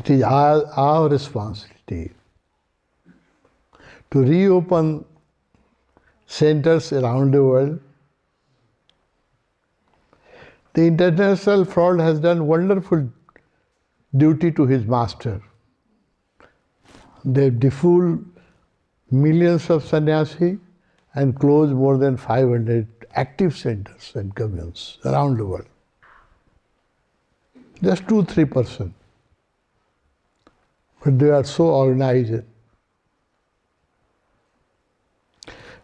It is our responsibility to reopen centers around the world. The international fraud has done wonderful duty to his master. They defooled millions of sannyasi and closed more than 500 active centers and communes around the world. Just 2-3%. But they are so organized.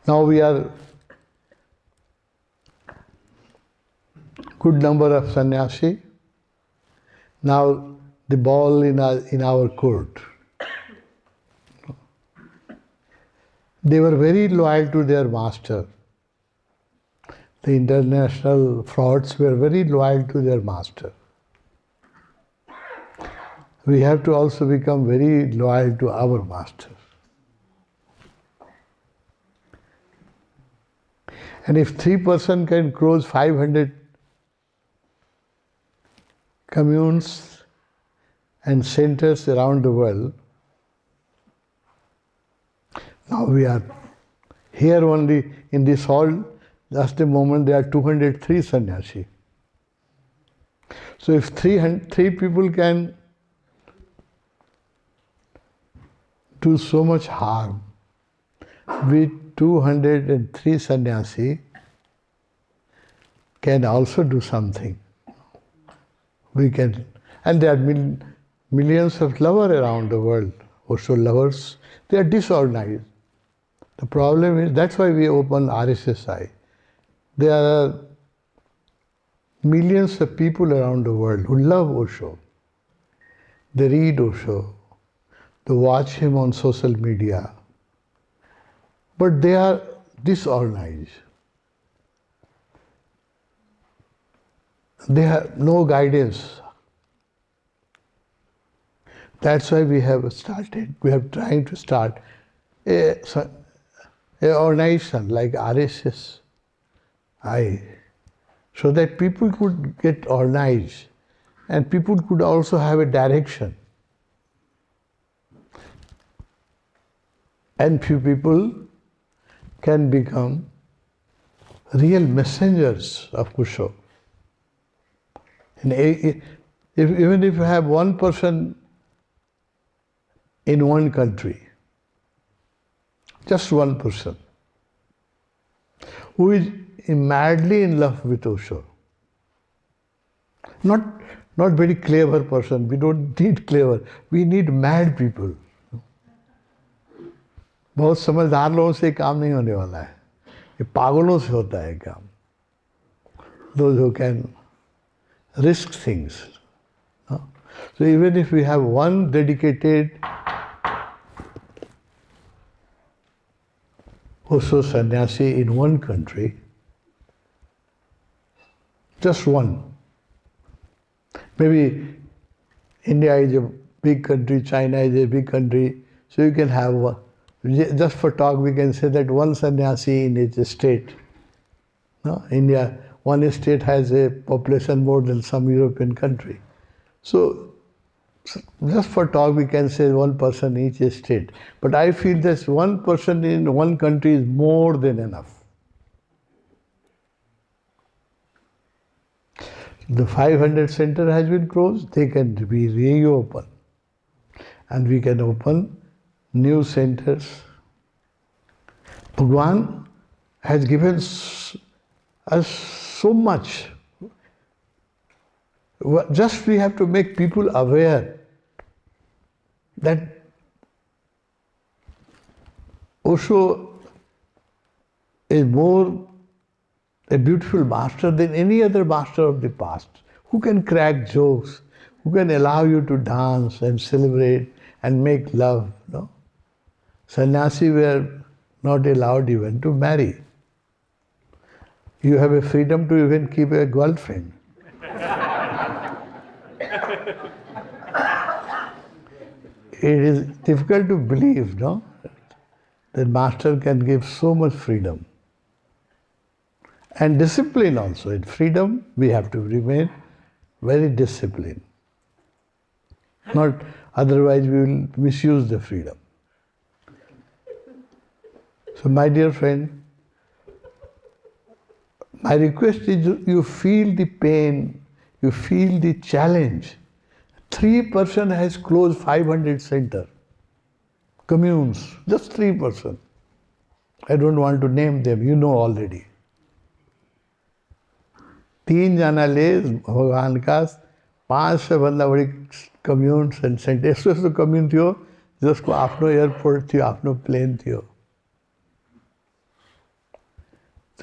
Now we are good number of sannyasi. Now the ball in our court. They were very loyal to their master. The international frauds were very loyal to their master. We have to also become very loyal to our master. And if 3% can close 500 communes and centers around the world, now we are here only in this hall, just a moment there are 203 sannyasi. So if three people can do so much harm with 203 sannyasi can also do something. We can, and there are millions of lovers around the world, also lovers, they are disorganized. The problem is, that's why we open RSSI. There are millions of people around the world who love Osho. They read Osho, they watch him on social media, but they are disorganized. They have no guidance. That's why we are trying to start a organization like RSS, so that people could get organized and people could also have a direction. And few people can become real messengers of Osho. Even if you have one person in one country, just one person, who is madly in love with Osho. Not very clever person, we don't need clever, we need mad people. बहुत समझदार लोगों से काम नहीं होने वाला है, ये पागलों से होता है काम. Those who can risk things. So even if we have one dedicated Osho sannyasi in one country, just one. Maybe India is a big country, China is a big country, so you can have one. Just for talk, we can say that one sannyasi in each state. No? India, one state has a population more than some European country. So, just for talk, we can say one person in each state. But I feel that one person in one country is more than enough. The 500 center has been closed, they can be reopened. And we can open new centers. Bhagwan has given us so much. Just we have to make people aware that Osho is more a beautiful master than any other master of the past, who can crack jokes, who can allow you to dance and celebrate and make love. No? Sannyasi were not allowed even to marry. You have a freedom to even keep a girlfriend. It is difficult to believe, no? That master can give so much freedom. And discipline also. In freedom, we have to remain very disciplined. Not Otherwise, we will misuse the freedom. So, my dear friend, my request is you feel the pain, you feel the challenge. 3% has closed 500 center, communes, just 3%. I don't want to name them, you know already. 3 जना ले भगवान का 500 भन्दा बढी कम्युन्स end centre यस्तो यस्तो commune थियो जसको आफ्नो एयरपोर्ट थियो आफ्नो प्लेन थियो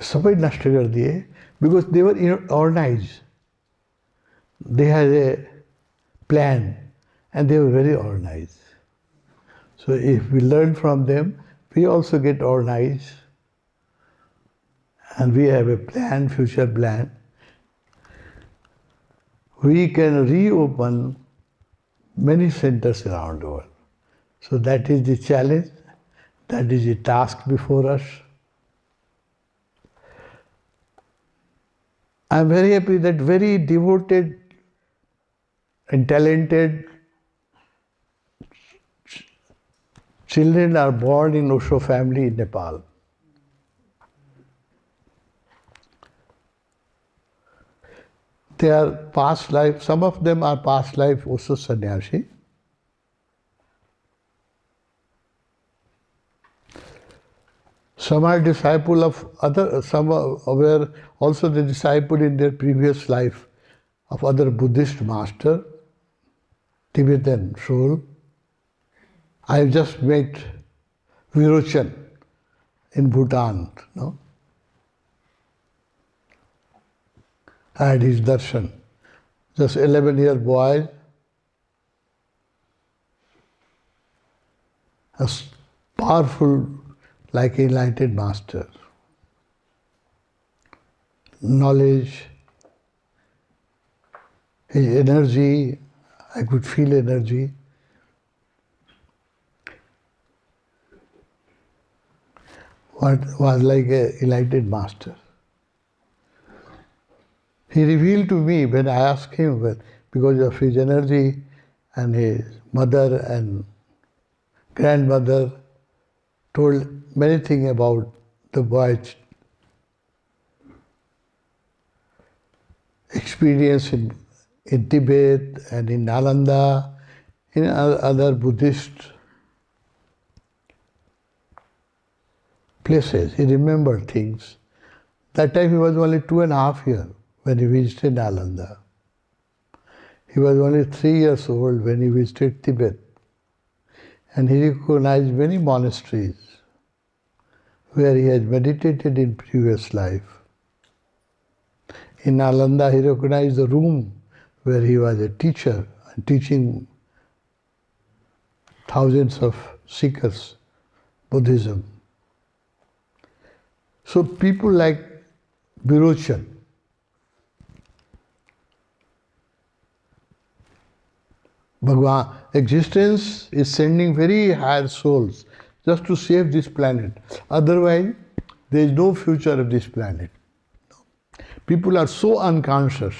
सबै नष्ट गरिदिए because they were organise they had a plan and they were very organise so if we learn from them we also get organise and we have a plan future plan we can reopen many centers around the world. So that is the challenge, that is the task before us. I am very happy that very devoted and talented children are born in Osho family in Nepal. They are past life, some of them are past life Osho sannyasi. Some are disciple of other, some were also the disciple in their previous life of other Buddhist master, Tibetan soul. I have just met Virochan in Bhutan, no? I had his darshan. Just 11-year boy, as powerful like enlightened master. Knowledge, his energy, I could feel energy. What was like an enlightened master. He revealed to me when I asked him, well, because of his energy and his mother and grandmother told many things about the boy's experience in Tibet and in Nalanda, in other Buddhist places. He remembered things. That time he was only 2.5 years when he visited Nalanda. He was only 3 years old when he visited Tibet. And he recognized many monasteries where he had meditated in previous life. In Nalanda, he recognized the room where he was a teacher and teaching thousands of seekers Buddhism. So people like Virochan, Bhagwan, existence is sending very higher souls just to save this planet. Otherwise, there is no future of this planet. People are so unconscious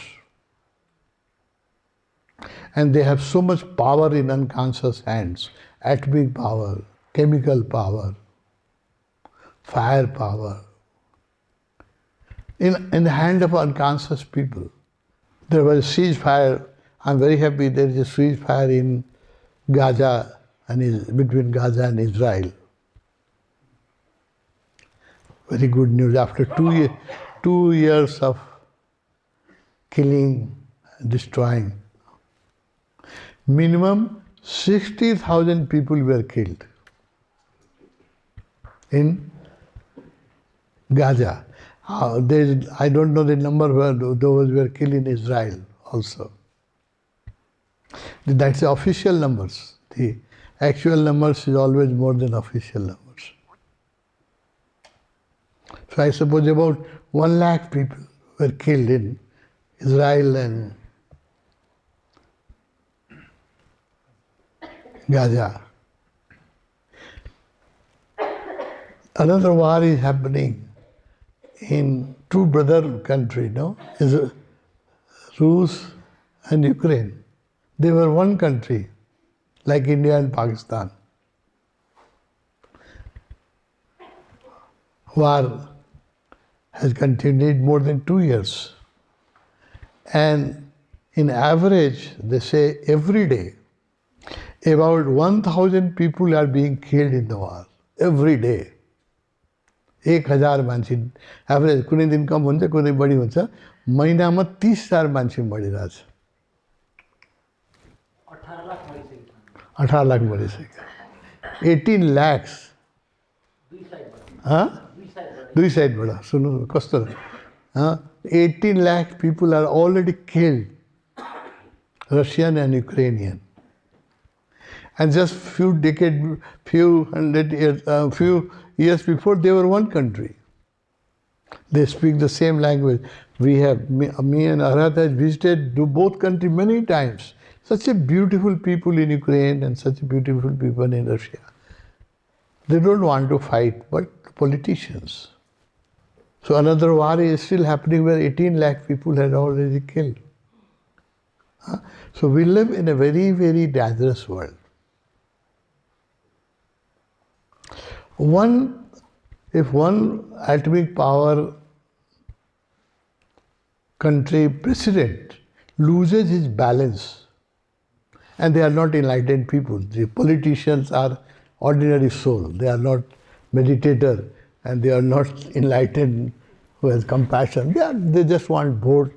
and they have so much power in unconscious hands, atomic power, chemical power, fire power, in the hand of unconscious people. There was a ceasefire. I'm very happy there is a ceasefire in Gaza and between Gaza and Israel. Very good news. After 2 years of killing, destroying, minimum 60,000 people were killed in Gaza. I don't know the number where those were killed in Israel also. That's the official numbers. The actual numbers is always more than official numbers. So I suppose about 1 lakh people were killed in Israel and Gaza. Another war is happening in two brother countries, no? Is Rus and Ukraine. They were one country, like India and Pakistan. War has continued more than 2 years. And in average, they say every day, about 1,000 people are being killed in the war. Every day. 1,000 मान्छे average कुनै दिन कम हुन्छ कुनै बढी हुन्छ महिनामा 30,000 मान्छे मरिरहेछ 18 lakh मरिसक्यो 18 lakhs दुई साइडबाट सुन्नु कस्तो 18 lakh people are already killed Russian and Ukrainian and just few years before they were one country. They speak the same language. Me and Arat has visited both countries many times. Such a beautiful people in Ukraine and such beautiful people in Russia. They don't want to fight, but politicians. So another war is still happening where 18 lakh people had already killed. So we live in a very, very dangerous world. If one atomic power country president loses his balance, and they are not enlightened people, the politicians are ordinary soul, they are not meditator and they are not enlightened who has compassion, they just want vote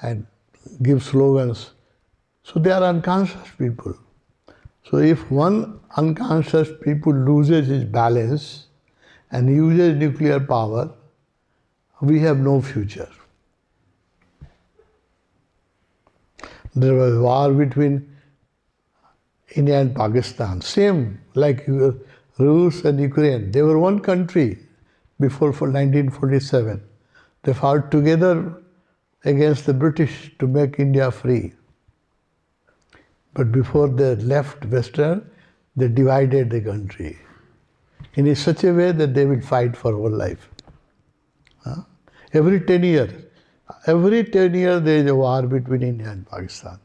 and give slogans. So they are unconscious people. So if one unconscious people loses his balance and uses nuclear power, we have no future. There was a war between India and Pakistan, same like Rus and Ukraine. They were one country before 1947. They fought together against the British to make India free. But before they left Western, they divided the country in such a way that they will fight for whole life. Every 10 years there is a war between India and Pakistan.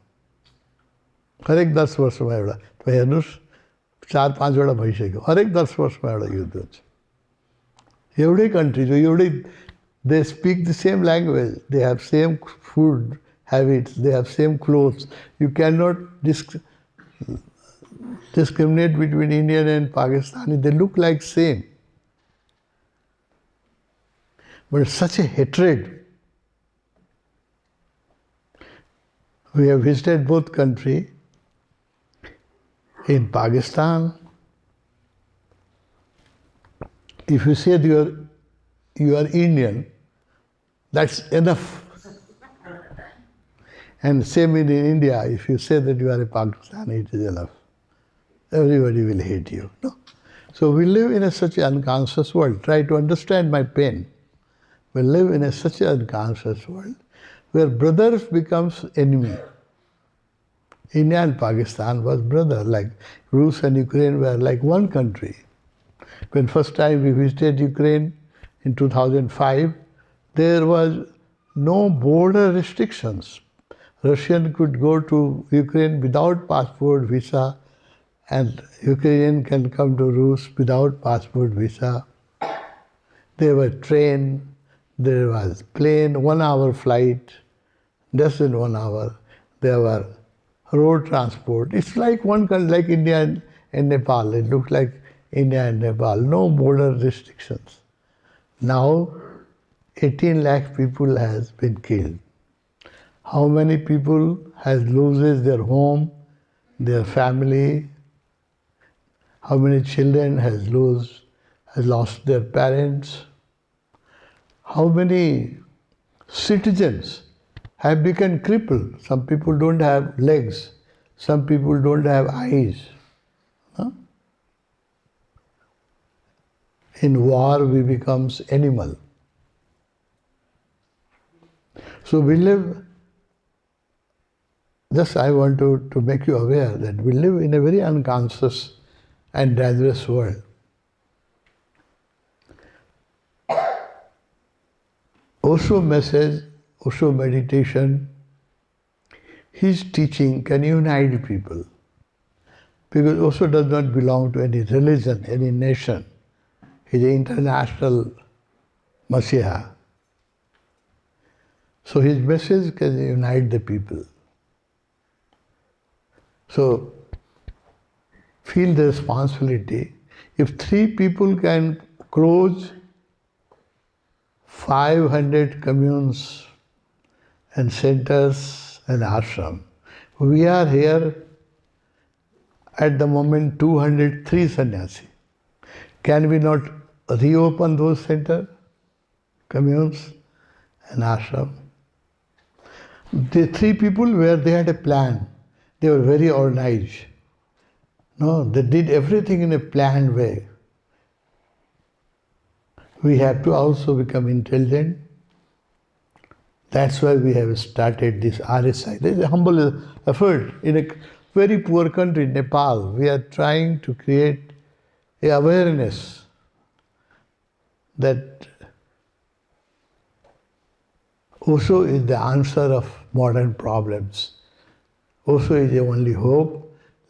हरेक 10 वर्षमा एउटा हेर्नुहोस् 4-5 वटा भइसक्यो हरेक 10 वर्षमा एउटा युद्ध हुन्छ एउटै कन्ट्री जो एउटै they speak the same language, they have same food habits, they have same clothes. You cannot discriminate between Indian and Pakistani. They look like same. But such a hatred. We have visited both countries. In Pakistan, if you say that you are Indian, that's enough. And same in India, if you say that you are a Pakistani, it is enough. Everybody will hate you. No? So we live in such an unconscious world. Try to understand my pain. We live in such an unconscious world where brothers becomes enemy. India and Pakistan was brother, like Rus and Ukraine were like one country. When first time we visited Ukraine in 2005, there was no border restrictions. Russian could go to Ukraine without passport, visa, and Ukrainian can come to Rus without passport, visa. There was train, there was plane, 1 hour flight, less than 1 hour. There were road transport. It's like one country, like India and Nepal. It looked like India and Nepal. No border restrictions. Now, 18 lakh people has been killed. How many people has loses their home, their family? How many children has lost their parents? How many citizens have become crippled? Some people don't have legs. Some people don't have eyes. Huh? In war, we becomes animal. So we live. Just I want to make you aware that we live in a very unconscious and dangerous world. Osho message, Osho meditation, his teaching can unite people. because Osho does not belong to any religion, any nation. He is an international Messiah. So his message can unite the people. So feel the responsibility. If 3 people can close 500 communes and centers and ashram, we are here at the moment 203 sannyasi. Can we not reopen those centers, communes and ashram? The 3 people where they had a plan. They were very organized. No, they did everything in a planned way. We have to also become intelligent. That's why we have started this RSI. This is a humble effort. In a very poor country, Nepal, we are trying to create a awareness that Osho is the answer of modern problems. Osho is the only hope.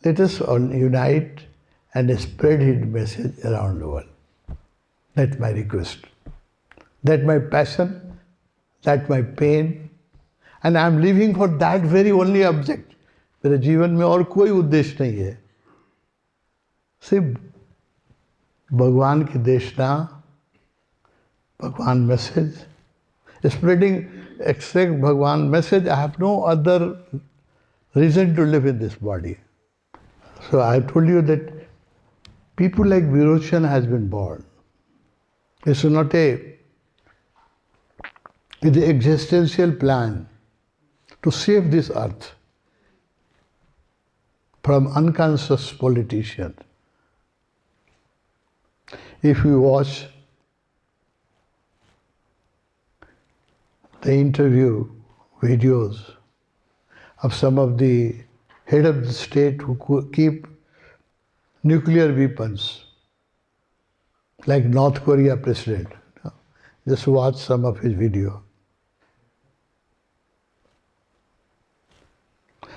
Let us all unite and spread his message around the world. That's my request. That's my passion. That's my pain. And I'm living for that very only object. मेरे जीवन में और कोई उद्देश्य नहीं है. सिर्फ भगवान की देशना, भगवान message, spreading exact Bhagwan message. I have no other reason to live in this body. So I told you that people like Virochan has been born. It's not it's an existential plan to save this earth from unconscious politicians. If you watch the interview videos of some of the head of the state who keep nuclear weapons, like North Korea president. Just watch some of his video.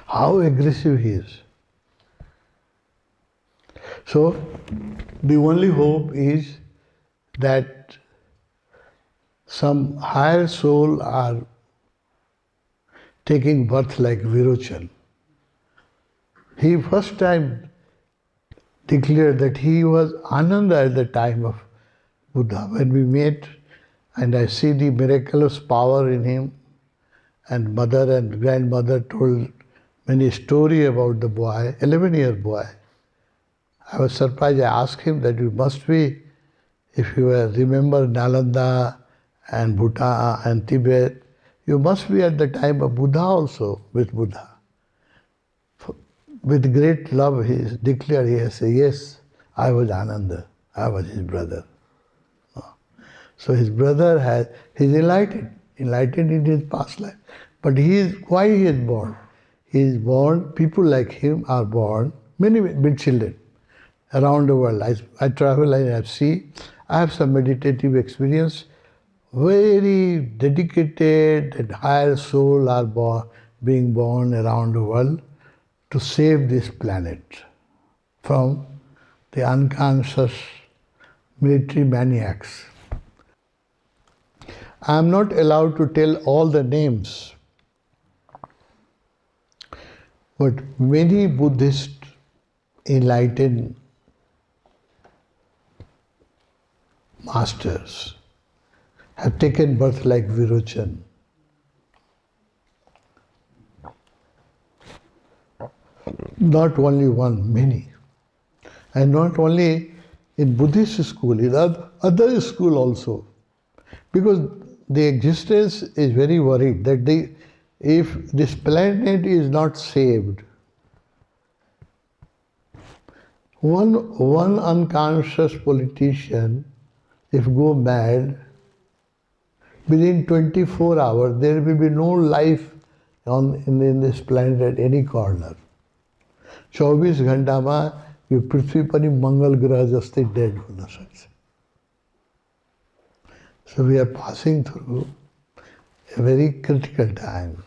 How aggressive he is. So, the only hope is that some higher soul are taking birth like Virochan. He first time declared that he was Ananda at the time of Buddha. When we met and I see the miraculous power in him, and mother and grandmother told many stories about the boy, 11-year boy. I was surprised. I asked him that you must be, if you remember Nalanda and Bhutan and Tibet, you must be at the time of Buddha also, with Buddha. With great love, he declared, he has said, yes, I was Ananda, I was his brother. So his brother he's enlightened in his past life. But why he is born? He is born, people like him are born, many children around the world. I travel and I see, I have some meditative experience. Very dedicated and higher soul are being born around the world to save this planet from the unconscious military maniacs. I am not allowed to tell all the names, but many Buddhist enlightened masters have taken birth like Virochan. Not only one, many. And not only in Buddhist school, in other school also. Because the existence is very worried that if this planet is not saved, one unconscious politician, if go mad, within 24 hours there will be no life in this planet at any corner. 24 घण्टामा यो पृथ्वी पनि मंगल ग्रह जस्तै dead हुन सक्छ. So we are passing through a very critical time.